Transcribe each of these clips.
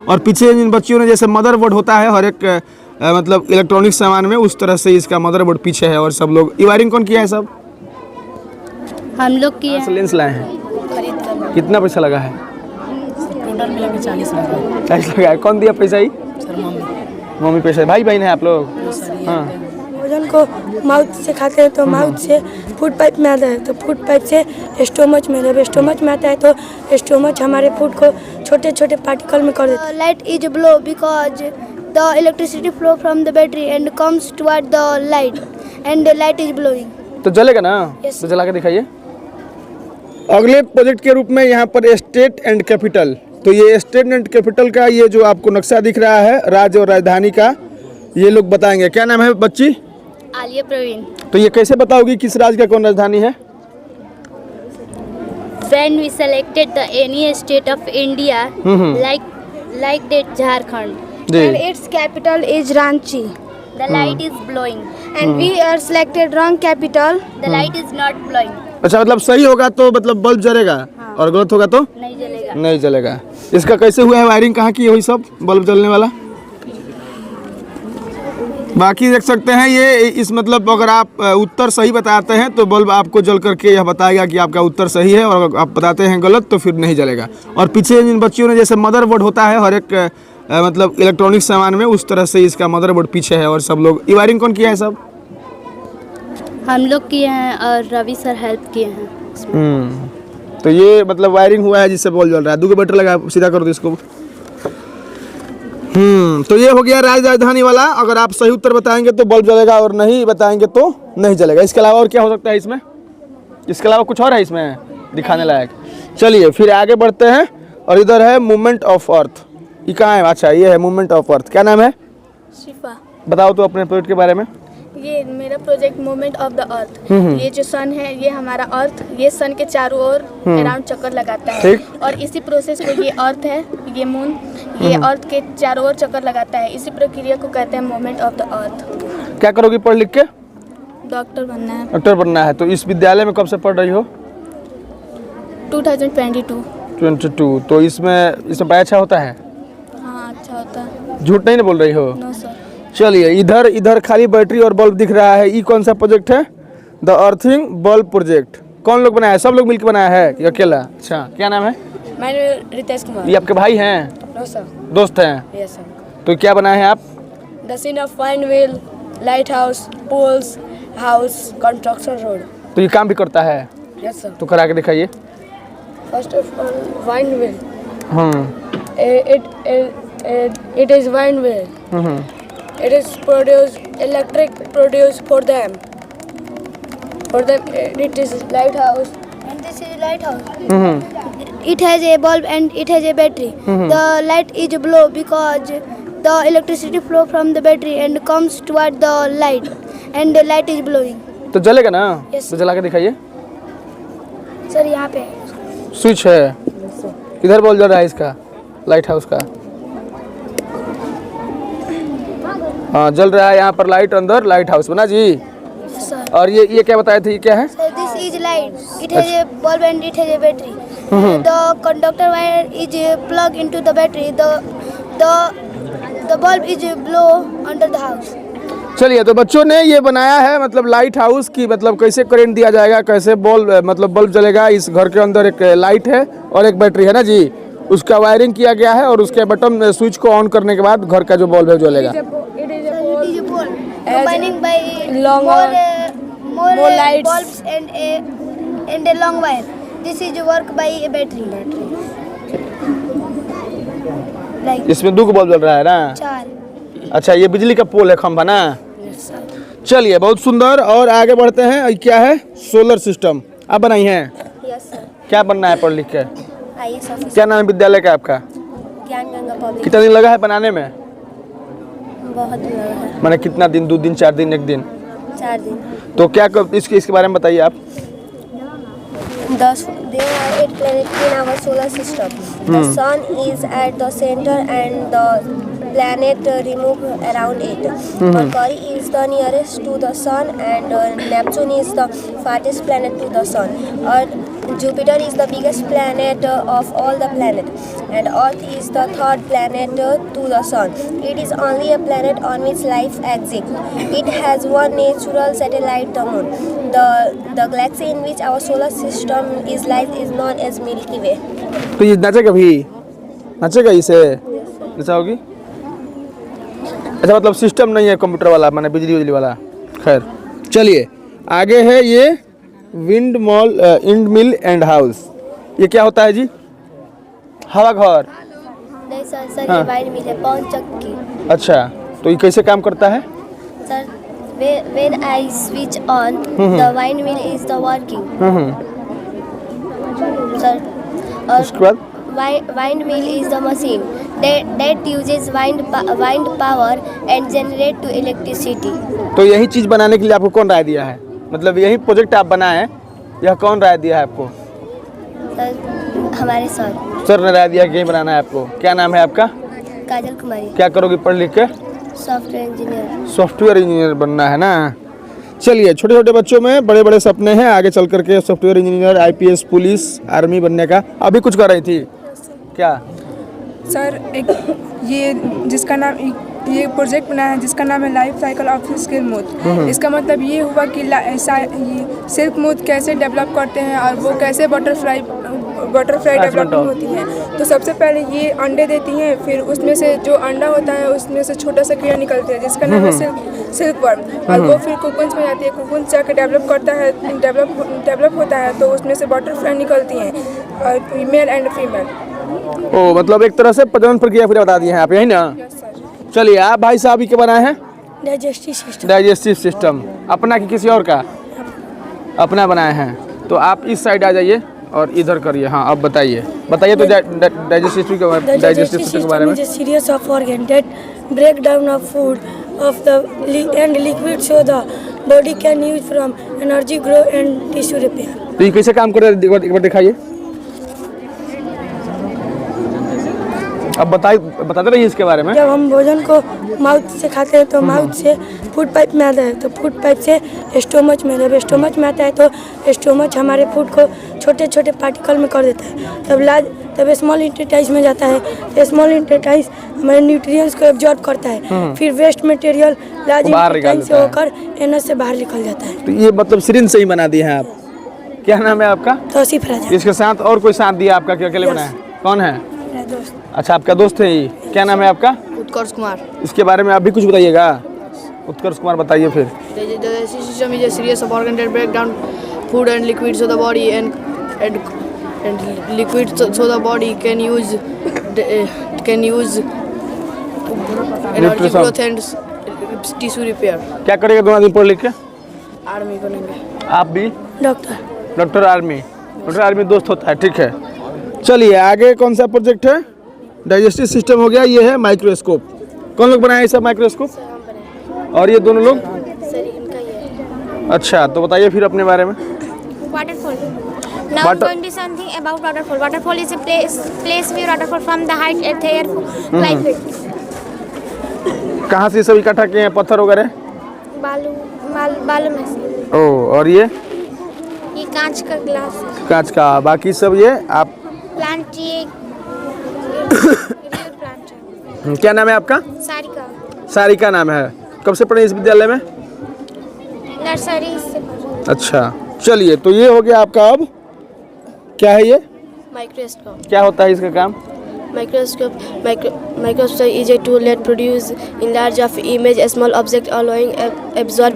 और पीछे जिन बच्चियों ने जैसे मदरबोर्ड होता है हर एक मतलब इलेक्ट्रॉनिक सामान में, उस तरह से इसका मदरबोर्ड पीछे है। और सब लोग ये वायरिंग कौन किया है? सब हम लोग किए हैं। लेंस लाए हैं, खरीद कर। कितना पैसा लगा है? टोटल मिला के 40 लगा। 40 लगा है। कौन दिया पैसा? ही सर मम्मी पैसा। भाई बहन है आप लोग? हाँ। भोजन को माउथ से खाते हैं तो माउथ से फूड पाइप में आता है, तो फूड पाइप से स्टोमच में, जब स्टोमच में आता है तो स्टोमच हमारे फूड को छोटे छोटे पार्टिकल में कर देता है। Light is blow because the electricity flow from the battery and comes toward the light and the light is blowing. तो जलेगा ना? Yes. तो जला के दिखाइए। अगले प्रोजेक्ट के रूप में यहाँ पर स्टेट एंड कैपिटल, तो ये स्टेट एंड कैपिटल का ये जो आपको नक्शा दिख रहा है राज्य और राजधानी का, ये लोग बताएंगे। क्या नाम है बच्ची? आलिया प्रवीण। तो ये कैसे बताओगी किस राज्य का कौन राजधानी है? When we selected the any state of India, like that Jharkhand, ji. and its capital is Ranchi. The light is blowing. And we are selected wrong capital. The light is not blowing. अच्छा, मतलब सही होगा तो मतलब bulb जलेगा, और गलत होगा तो नहीं जलेगा। नहीं जलेगा। इसका कैसे हुआ है वायरिंग, कहाँ की है वही सब बल्ब जलने वाला? बाकी देख सकते हैं ये इस मतलब अगर आप उत्तर सही बताते हैं तो बल्ब आपको जल करके यह बताएगा कि आपका उत्तर सही है, और अगर आप बताते हैं गलत तो फिर नहीं जलेगा। और पीछे जिन बच्चियों ने जैसे मदरबोर्ड होता है हर एक मतलब इलेक्ट्रॉनिक सामान में, उस तरह से इसका मदरबोर्ड पीछे है। और सब लोग ये वायरिंग कौन किया है? सब हम लोग किए हैं और रवि सर हेल्प किए हैं। तो ये मतलब वायरिंग हुआ है जिससे बल्ब जल रहा है। 2 बैटरी लगा, सीधा कर दो इसको। तो ये हो गया राजधानी वाला। अगर आप सही उत्तर बताएंगे तो बल्ब जलेगा, और नहीं बताएंगे तो नहीं जलेगा। इसके अलावा और क्या हो सकता है इसमें? इसके अलावा कुछ और है इसमें दिखाने लायक? चलिए फिर आगे बढ़ते हैं। और इधर है मूवमेंट ऑफ अर्थ। ये कहाँ है? अच्छा, ये है मूवमेंट ऑफ अर्थ। क्या नाम है? शिफा। बताओ तो अपने प्रोजेक्ट के बारे में। ये मेरा project movement of the earth. ये जो सन है, ये हमारा अर्थ, ये सन के चारों ओर अराउंड चक्कर लगाता है। ठीक। और इसी प्रोसेस को, ये अर्थ है, ये मून, ये अर्थ के चारों ओर चक्कर लगाता है। इसी प्रक्रिया को कहते हैं मूवमेंट ऑफ द अर्थ। क्या करोगी पढ़ लिख के? डॉक्टर बनना है। डॉक्टर बनना है। तो इस विद्यालय में कब से पढ़ रही हो? 2022। 22। तो इसमें पढ़ाई अच्छा होता है? हाँ, अच्छा होता है। झूठ नहीं ना बोल रही हो? No sir. चलिए इधर खाली बैटरी और बल्ब दिख रहा है। ये कौन सा प्रोजेक्ट है? The earthing bulb project. कौन लोग बनाया है? सब लोग मिलकर बनाया है या अकेला? अच्छा, क्या नाम है? मैं रितेश कुमार। ये आपके भाई हैं? No sir. दोस्त हैं? Yes sir. तो क्या बनाए हैं आप? The scene of wine wheel, lighthouse, poles, house, construction road. तो ये काम भी करता है? Yes sir. तो करा के दिखाइए। First of all wine wheel. It is wine wheel. It is electric produced for them. It is lighthouse. And this is lighthouse. It has a bulb and it has a battery. The light is blow because the electricity flow from the battery and comes toward the light, and the light is blowing. तो जलेगा ना? Yes. तो जला के दिखाइए। Sir यहाँ पे switch है, इधर बल्ब जल रहा है इसका, लाइट हाउस का। हाँ, जल रहा है यहाँ पर लाइट, अंदर लाइट हाउस बना जी। सर। और ये क्या बताए थे? ये क्या है? So this is light. It has a bulb and it has a battery. The conductor wire is plugged into the battery. The bulb is blow under the house. चलिए, तो बच्चों ने ये बनाया है मतलब लाइट हाउस की, मतलब कैसे करंट दिया जाएगा, कैसे बल्ब जलेगा। इस घर के अंदर एक लाइट है और एक बैटरी है ना जी, उसका वायरिंग किया गया है, और उसके बटन स्विच को ऑन करने के बाद घर का जो बल्ब है जलेगा। Combining by more lights, bulbs and a long wire. This is work by a battery. Like इसमें 2 बल्ब जल रहा है ना? 4. अच्छा, ये बिजली का पोल है, खंभा ना? चलिए, बहुत सुंदर। और आगे बढ़ते हैं। क्या है? सोलर सिस्टम आप बनाई हैं? Yes sir. क्या बनना है पढ़ लिख के? IAS officer. क्या नाम है विद्यालय का आपका? ज्ञान गंगा पब्लिक। कितना दिन लगा है बनाने में? बहुत लगा है। मैंने कितना दिन? 2 दिन, 4 दिन, 1 दिन? 4 दिन। तो क्या इसके बारे में बताइए आप। There are 8 planets in our solar system. The sun is at the center and the planet remove around it. Mercury is the nearest to the sun and Neptune is the farthest planet to the sun. Jupiter is the biggest planet of all the planets, and Earth is the third planet to the Sun. It is only a planet on which life exists. It has one natural satellite, the Moon. The galaxy in which our solar system is lies is known as Milky Way. तो ये नाचेगा भी, नाचेगा इसे नचाओगी? अच्छा मतलब system नहीं है computer वाला, माने बिजली वाला। खैर चलिए आगे है ये विंड मिल एंड हाउस। ये क्या होता है जी? हवा घर। नहीं सर, सर ये वाइन मिल है, पवन चक्की। अच्छा तो ये कैसे काम करता है? Sir when I switch on, the wine mill is the working. Sir और उसके बाद wind mill is the machine that uses wind power and generate to electricity. तो यही चीज़ बनाने के लिए आपको कौन राय दिया है? मतलब यही प्रोजेक्ट आप बनाए हैं, यह कौन राय दिया है आपको? सर हमारे सर ने राय दिया कि यही बनाना है आपको। क्या नाम है आपका? काजल कुमारी। क्या करोगे पढ़ लिख के? Software engineer. सॉफ्टवेयर इंजीनियर बनना है ना। चलिए छोटे छोटे बच्चों में बड़े बड़े सपने हैं आगे चल करके software engineer, IPS, police, army बनने का। अभी कुछ कर रही थी क्या? सर एक ये जिसका नाम ये प्रोजेक्ट बना है जिसका नाम है life cycle of skill moth. इसका मतलब ये हुआ कि ये सिल्क मोथ कैसे डेवलप करते हैं और वो कैसे बटरफ्लाई डेवलपमेंट होती है। तो सबसे पहले ये अंडे देती हैं, फिर उसमें से जो अंडा होता है उसमें से छोटा सा कीड़ा निकलता है जिसका नाम है सिल्क वर्म, और वो फिर कोकुन्स में जाती है। कोकुन्स जाकर डेवलप होता है तो उसमें से बटरफ्लाई निकलती हैं, और मेल एंड फीमेल। ओ मतलब एक तरह से प्रजनन प्रक्रिया फिर बता दिए हैं आप, यही ना? चलिए आप भाई साहब ही के बनाए हैं डाइजेस्टिव सिस्टम अपना कि किसी और का? अपना बनाए हैं। तो आप इस साइड आ जाइए और इधर करिए। हाँ अब बताइए तो डाइजेस्टिव सिस्टम के बारे में। Series of organ that break down of food of the and liquid so the body can use from energy grow and tissue repair. तो ये कैसे काम कर रहा है एक बार दिखाइए। अब बताते रहिए इसके बारे में। जब हम भोजन को माउथ से खाते हैं तो माउथ से फूड पाइप में आता है, तो फूड पाइप से स्टोमच में, जब स्टोमच में आता है तो स्टोमच हमारे फूड को छोटे छोटे पार्टिकल में कर देता है। तब स्मॉल इंटेस्टाइन में जाता है, तो स्मॉल इंटेस्टाइन हमारे न्यूट्रिएंट्स को एब्जॉर्ब करता है। फिर वेस्ट मटेरियल लार्ज इंटेस्टाइन से होकर एनस से बाहर निकल जाता है। तो ये मतलब सिरिंज से ही बना दिए हैं आप। क्या नाम है आपका? तौसीफ राजा। इसके साथ और कोई साथ दिया आपका कि अकेले बनाया? कौन है? दोस्त। अच्छा आपका दोस्त है ये। क्या नाम है आपका? उत्कर्ष कुमार। इसके बारे में आप भी कुछ बताइएगा। उत्कर्ष कुमार बताइए फिर। The system is a series of organs that break down food and liquids of the body and liquids so the body can use energy growth and tissue repair. क्या करेगा दोनों दिन पढ़ लिख के? आर्मी बनेंगे। आप भी? डॉक्टर आर्मी दोस्त होता है, ठीक है। चलिए आगे कौन सा प्रोजेक्ट है? डाइजेस्टिव सिस्टम हो गया। ये है माइक्रोस्कोप। कौन लोग बनाए सब माइक्रोस्कोप? और ये दोनों लोग? अच्छा तो बताइए फिर अपने बारे में। Waterfall. Now I'm going to something about waterfall. Waterfall is a place where waterfall from the height at the air like it. कहाँ से सब इकट्ठा किए हैं पत्थर वगैरह? बालू में से। ओ और ये कांच का ग्लास है। कांच का। बाकी सब ये आप प्लांट ये प्लांट है। क्या नाम है आपका? सारिका नाम है। कब से पढ़े इस विद्यालय में? नर्सरी से। अच्छा चलिए तो ये हो गया आपका। अब क्या है ये? Microscope. क्या होता है इसका काम? Microscope is a tool that produces enlarge of image a small object allowing absorb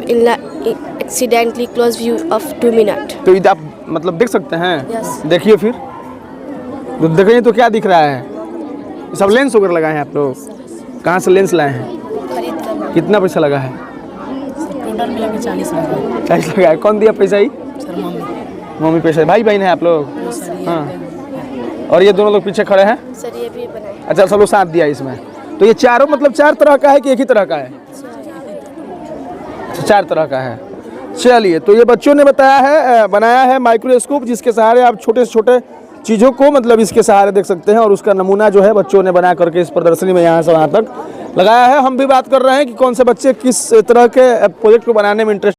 accidentally close view of 2 minutes. तो ये आप मतलब देख सकते हैं? Yes. देखिए फिर तो देखिए तो क्या दिख रहा है? ये सब लेंस वगैरह लगाए हैं आप लोग? कहाँ से लेंस लाए हैं? कितना पैसा लगा है? टोटल मिला के 40 लगा है। कौन दिया पैसा? ही मम्मी पैसा। भाई बहन है आप लोग? हाँ। और ये दोनों लोग पीछे खड़े हैं? सर ये भी बनाए। अच्छा सब लोग साथ दिया इसमें। तो ये चारों मतलब 4 तरह का है कि एक ही तरह का है? 4 तरह का है। चलिए तो ये बच्चों ने बनाया है माइक्रोस्कोप, जिसके सहारे आप छोटे से छोटे चीज़ों को मतलब इसके सहारे देख सकते हैं। और उसका नमूना जो है बच्चों ने बना करके इस प्रदर्शनी में यहाँ से वहाँ तक लगाया है। हम भी बात कर रहे हैं कि कौन से बच्चे किस तरह के प्रोजेक्ट को बनाने में इंटरेस्ट